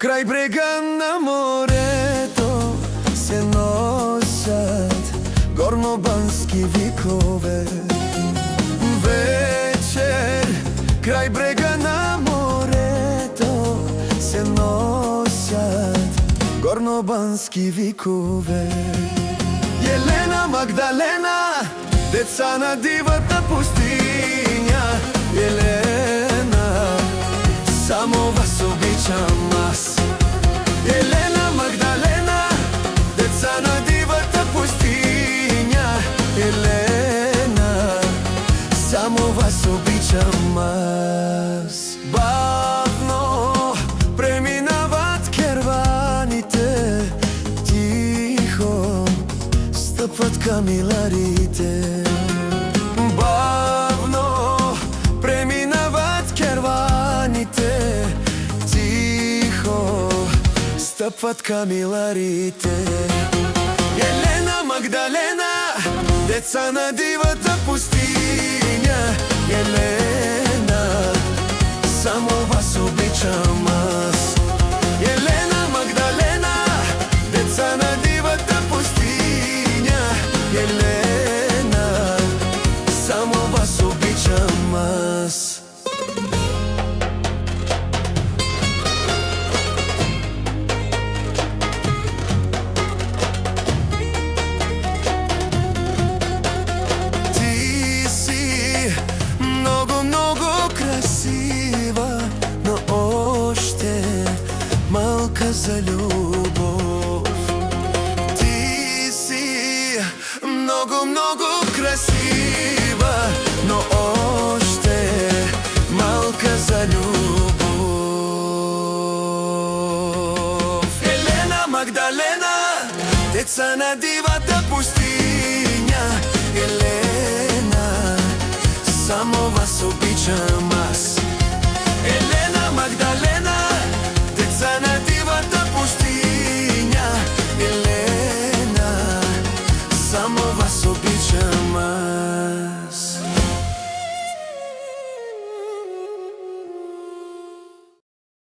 Крај брега на морето се носат горнобански викове. Вечер крај брега на морето се носат горнобански викове. Елена, Магдалена, деца на дивата пустиња. Елена, само вас обичам аз. Елена, Магдалена, деца на дивата пустиња. Елена, само вас обичам аз. Бавно преминават керваните, тихо стъпват камиларите. Бавно преминават керваните, тихо стъпват камиларите. Елена, Магдалена, деца на дивата пустиња. Елена, само вас обичам аз. Елена, Магдалена, деца на дивата пустиња. Елена, само вас обичам аз. Ти си много, много красива, но още малка за любов. Ти си много, много красива, но още малка за любов. Елена, Магдалена, деца на дивата пустиња. Елена, само вас обичам